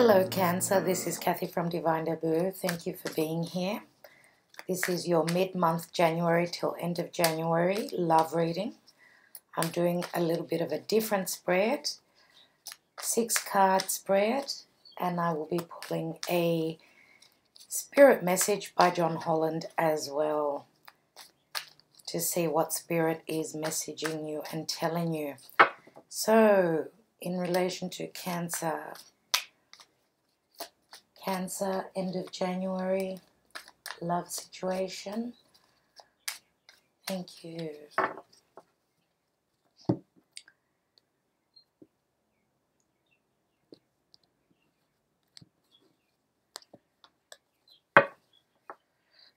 Hello Cancer, this is Kathy from Divine Debut. Thank you for being here. This is your mid-month January till end of January love reading. I'm doing a little bit of a different spread, 6-card spread, and I will be pulling a spirit message by John Holland as well to see what spirit is messaging you and telling you. So, in relation to Cancer, end of January, love situation. Thank you.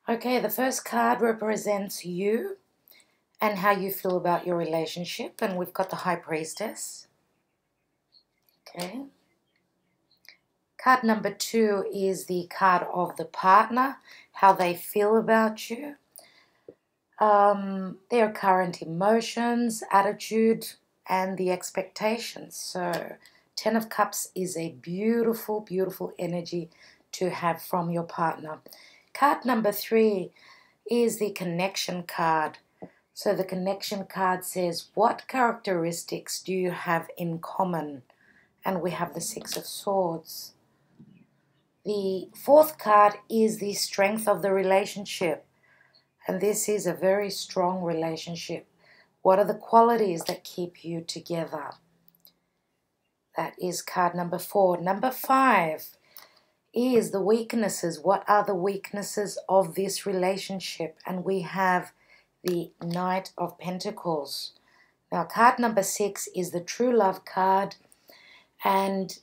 Okay, the first card represents you and how you feel about your relationship, and we've got the High Priestess. Okay. Card number 2 is the card of the partner, how they feel about you, their current emotions, attitude, and the expectations. So 10 of Cups is a beautiful, beautiful energy to have from your partner. Card number 3 is the connection card. So the connection card says, what characteristics do you have in common? And we have the 6 of Swords. The 4th card is the strength of the relationship. And this is a very strong relationship. What are the qualities that keep you together? That is card number 4. Number 5 is the weaknesses. What are the weaknesses of this relationship? And we have the Knight of Pentacles. Now, card number 6 is the true love card, and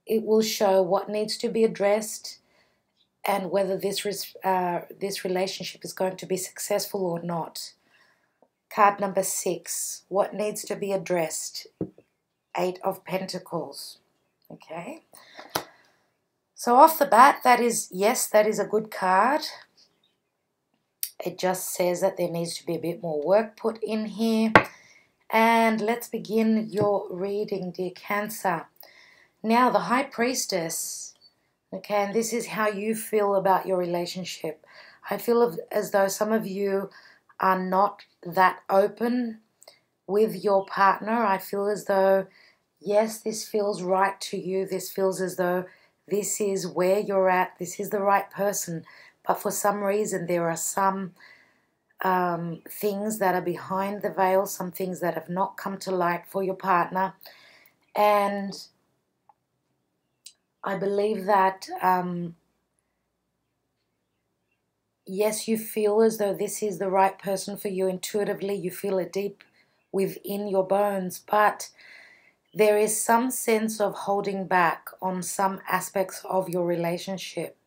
it will show what needs to be addressed and whether this relationship is going to be successful or not. Card number 6, what needs to be addressed? 8 of Pentacles. Okay. So off the bat, that is a good card. It just says that there needs to be a bit more work put in here. And let's begin your reading, dear Cancer. Now, the High Priestess, okay, and this is how you feel about your relationship. I feel as though some of you are not that open with your partner. I feel as though, yes, this feels right to you. This feels as though this is where you're at. This is the right person. But for some reason, there are some things that are behind the veil, some things that have not come to light for your partner. And I believe that, yes, you feel as though this is the right person for you intuitively. You feel it deep within your bones, but there is some sense of holding back on some aspects of your relationship.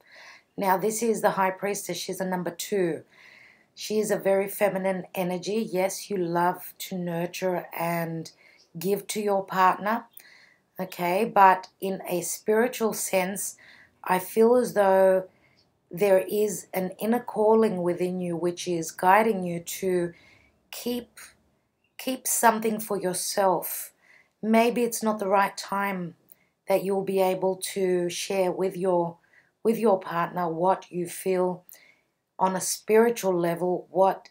Now, this is the High Priestess. She's a number 2. She is a very feminine energy. Yes, you love to nurture and give to your partner. Okay, but in a spiritual sense, I feel as though there is an inner calling within you which is guiding you to keep something for yourself. Maybe it's not the right time that you'll be able to share with your partner what you feel on a spiritual level, what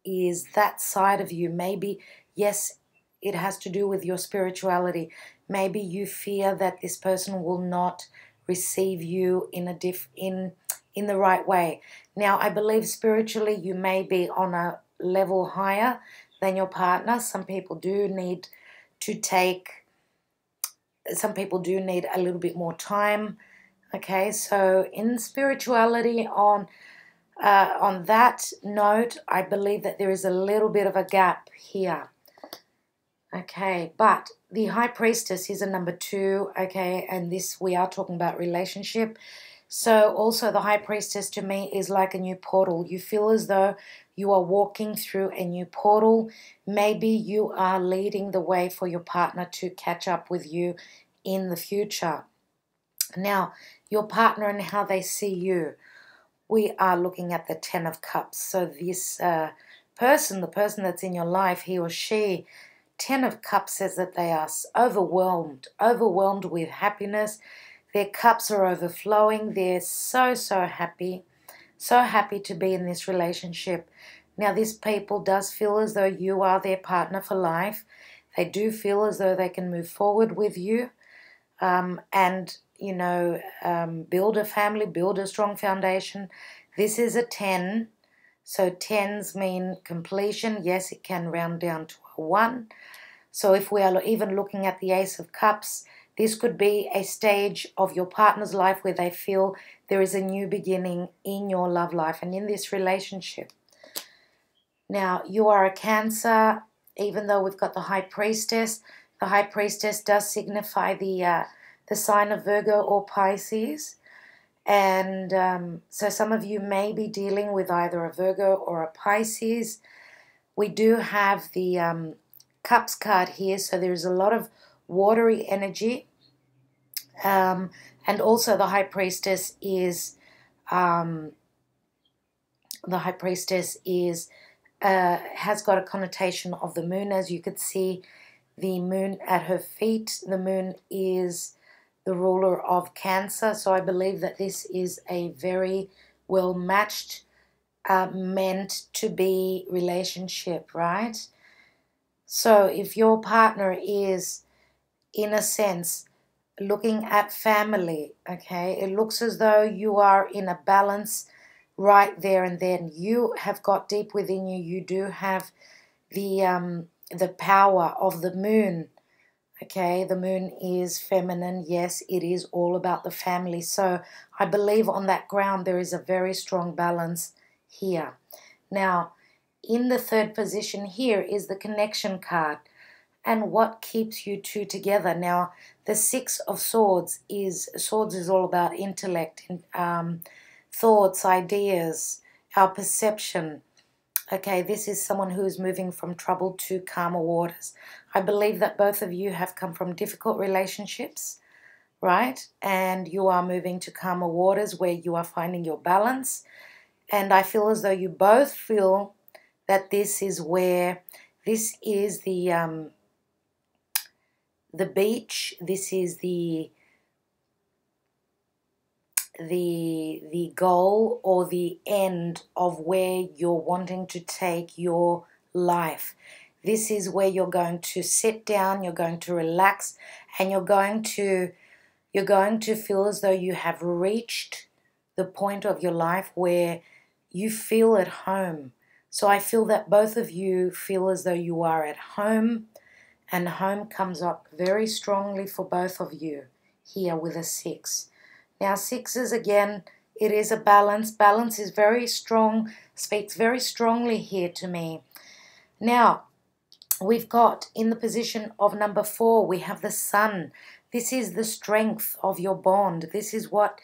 is that side of you. Maybe, yes, it has to do with your spirituality. Maybe you fear that this person will not receive you in the right way. Now, I believe spiritually you may be on a level higher than your partner. Some people do need a little bit more time. Okay, so in spirituality, on that note, I believe that there is a little bit of a gap here. Okay, but the High Priestess is a number 2, okay, and this, we are talking about relationship. So also the High Priestess to me is like a new portal. You feel as though you are walking through a new portal. Maybe you are leading the way for your partner to catch up with you in the future. Now, your partner and how they see you. We are looking at the 10 of Cups. So this person, the person that's in your life, he or she, 10 of Cups says that they are overwhelmed with happiness. Their cups are overflowing. They're so, so happy to be in this relationship. Now, this people does feel as though you are their partner for life. They do feel as though they can move forward with you and, you know, build a family, build a strong foundation. This is a 10. So 10s mean completion. Yes, it can round down to a 1. So if we are even looking at the Ace of Cups, this could be a stage of your partner's life where they feel there is a new beginning in your love life and in this relationship. Now, you are a Cancer, even though we've got the High Priestess. The High Priestess does signify the sign of Virgo or Pisces. And so some of you may be dealing with either a Virgo or a Pisces. We do have the Cups card here, so there's a lot of watery energy. And also the High Priestess is has got a connotation of the moon. As you could see, the moon at her feet. The moon is the ruler of Cancer. So I believe that this is a very well matched, meant to be relationship, right? So if your partner is, in a sense, looking at family, okay, it looks as though you are in a balance right there and then. You have got deep within you, you do have the power of the moon. Okay, the moon is feminine. Yes, it is all about the family. So I believe on that ground there is a very strong balance here. Now, in the third position here is the connection card. And what keeps you two together? Now, the Six of Swords is all about intellect, thoughts, ideas, our perception. Okay, this is someone who is moving from trouble to calmer waters. I believe that both of you have come from difficult relationships, right? And you are moving to calmer waters where you are finding your balance. And I feel as though you both feel that this is where, this is the beach, this is the goal or the end of where you're wanting to take your life. This is where you're going to sit down, you're going to relax, and you're going to feel as though you have reached the point of your life where you feel at home. So I feel that both of you feel as though you are at home, and home comes up very strongly for both of you here with a 6. Now, 6s, again, it is a balance. Balance is very strong, speaks very strongly here to me. Now, we've got in the position of number 4, we have the Sun. This is the strength of your bond. This is what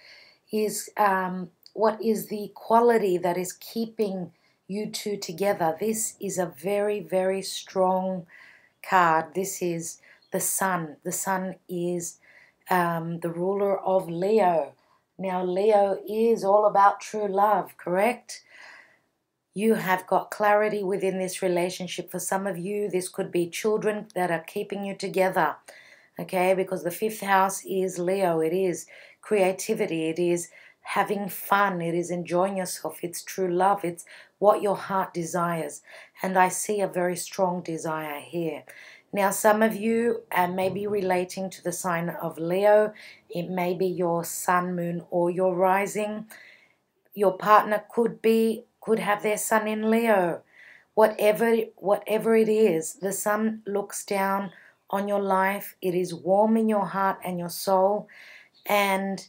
is the quality that is keeping you two together. This is a very, very strong card. This is the Sun. The Sun is the ruler of Leo. Now, Leo is all about true love, correct? You have got clarity within this relationship. For some of you, this could be children that are keeping you together, okay? Because the 5th house is Leo. It is creativity. It is having fun. It is enjoying yourself. It's true love. It's what your heart desires. And I see a very strong desire here. Now, some of you may be relating to the sign of Leo. It may be your sun, moon, or your rising. Your partner could have their sun in Leo. Whatever it is, the sun looks down on your life. It is warm in your heart and your soul. And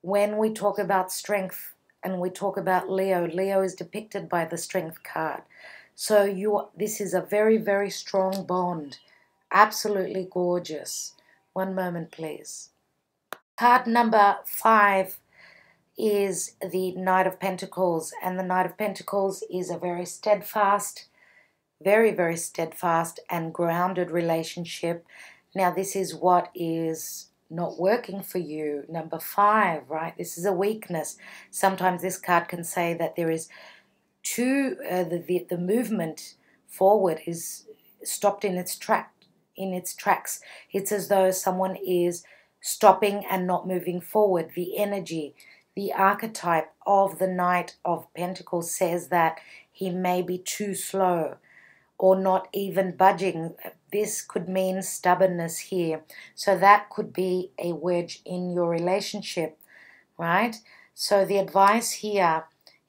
when we talk about strength and we talk about Leo, Leo is depicted by the strength card. So this is a very, very strong bond. Absolutely gorgeous. One moment, please. Card number 5 is the Knight of Pentacles, and the Knight of Pentacles is a very steadfast, very, very steadfast and grounded relationship. Now, this is what is not working for you. Number 5, right? This is a weakness. Sometimes this card can say that there is the movement forward is stopped in its tracks. It's as though someone is stopping and not moving forward. The energy, the archetype of the Knight of Pentacles says that he may be too slow or not even budging. This could mean stubbornness here. So that could be a wedge in your relationship, right? So the advice here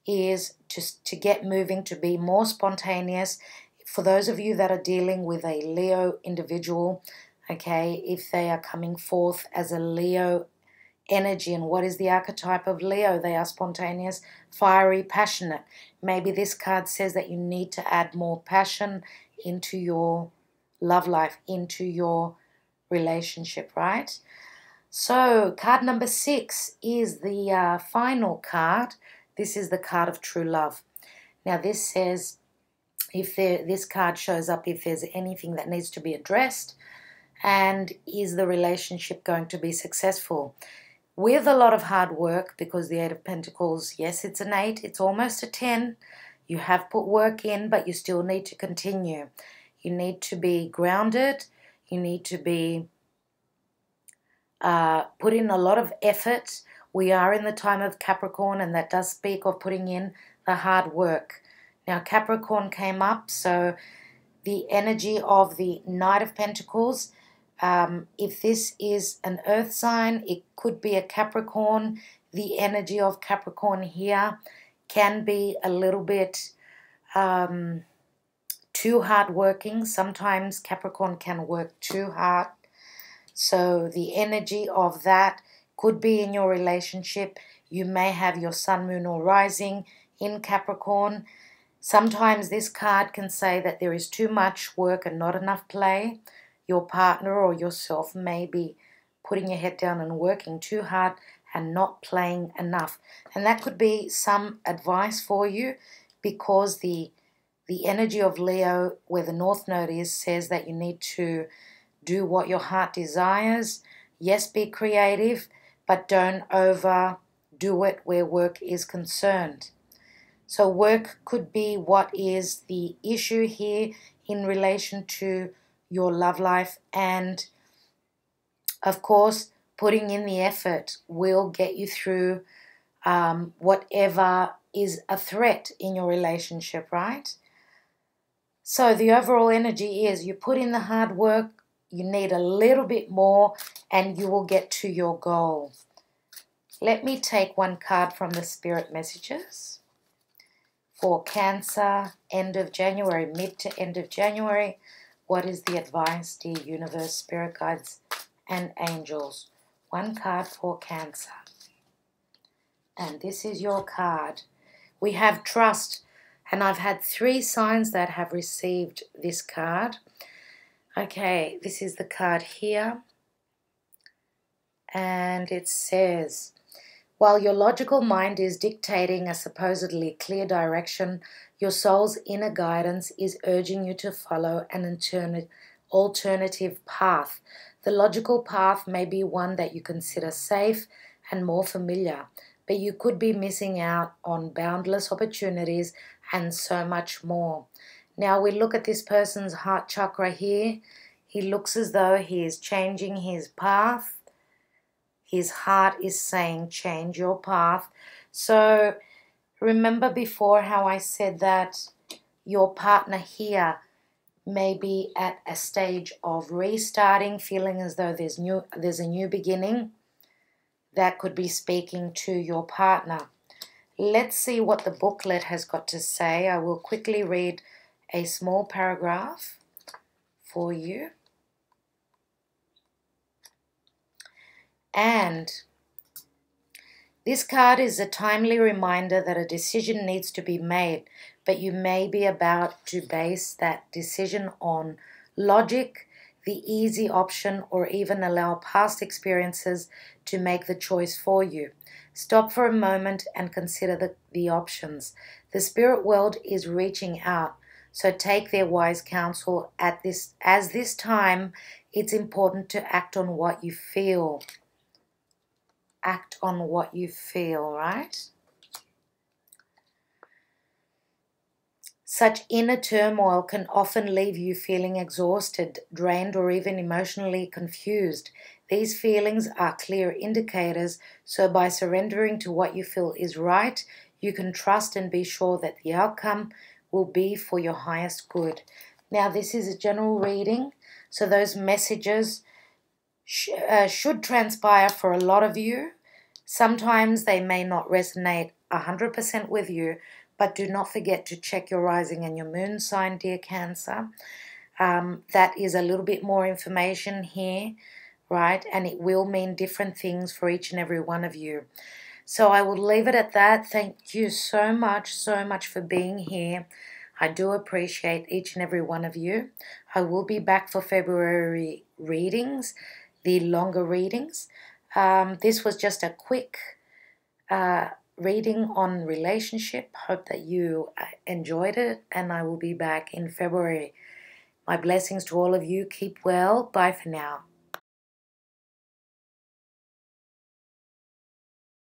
is just to get moving, to be more spontaneous. For those of you that are dealing with a Leo individual, okay, if they are coming forth as a Leo energy, and what is the archetype of Leo? They are spontaneous, fiery, passionate. Maybe this card says that you need to add more passion into your love life, into your relationship, right? So card number 6 is the final card. This is the card of true love. Now this says, this card shows up if there's anything that needs to be addressed, and is the relationship going to be successful? With a lot of hard work, because the 8 of Pentacles, yes, it's an 8, it's almost a 10. You have put work in, but you still need to continue. You need to be grounded. You need to be put in a lot of effort. We are in the time of Capricorn, and that does speak of putting in the hard work. Now, Capricorn came up, so the energy of the Knight of Pentacles, if this is an earth sign, it could be a Capricorn. The energy of Capricorn here can be a little bit too hard-working. Sometimes Capricorn can work too hard. So the energy of that could be in your relationship. You may have your sun, moon, or rising in Capricorn. Sometimes this card can say that there is too much work and not enough play. Your partner or yourself may be putting your head down and working too hard and not playing enough. And that could be some advice for you, because the energy of Leo, where the North Node is, says that you need to do what your heart desires. Yes, be creative, but don't overdo it where work is concerned. So work could be what is the issue here in relation to your love life, and of course putting in the effort will get you through whatever is a threat in your relationship, right? So the overall energy is you put in the hard work, you need a little bit more, and you will get to your goal. Let me take one card from the Spirit Messages for Cancer, end of January, mid to end of January. What is the advice, dear universe, spirit guides, and angels? One card for Cancer. And this is your card. We have trust. And I've had 3 signs that have received this card. Okay, this is the card here. And it says, while your logical mind is dictating a supposedly clear direction, your soul's inner guidance is urging you to follow an alternative path. The logical path may be one that you consider safe and more familiar, but you could be missing out on boundless opportunities and so much more. Now we look at this person's heart chakra here. He looks as though he is changing his path. His heart is saying, change your path. So remember before how I said that your partner here may be at a stage of restarting, feeling as though there's a new beginning. That could be speaking to your partner. Let's see what the booklet has got to say. I will quickly read a small paragraph for you. And this card is a timely reminder that a decision needs to be made, but you may be about to base that decision on logic, the easy option, or even allow past experiences to make the choice for you. Stop for a moment and consider the options. The spirit world is reaching out, so take their wise counsel at this time. It's important to act on what you feel. Act on what you feel, right? Such inner turmoil can often leave you feeling exhausted, drained, or even emotionally confused. These feelings are clear indicators, so by surrendering to what you feel is right, you can trust and be sure that the outcome will be for your highest good. Now, this is a general reading, so those messages should transpire for a lot of you. Sometimes they may not resonate 100% with you, but do not forget to check your rising and your moon sign, dear Cancer. That is a little bit more information here, right? And it will mean different things for each and every one of you. So I will leave it at that. Thank you so much for being here. I do appreciate each and every one of you. I will be back for February readings, the longer readings. This was just a quick reading on relationship. Hope that you enjoyed it, and I will be back in February. My blessings to all of you. Keep well. Bye for now.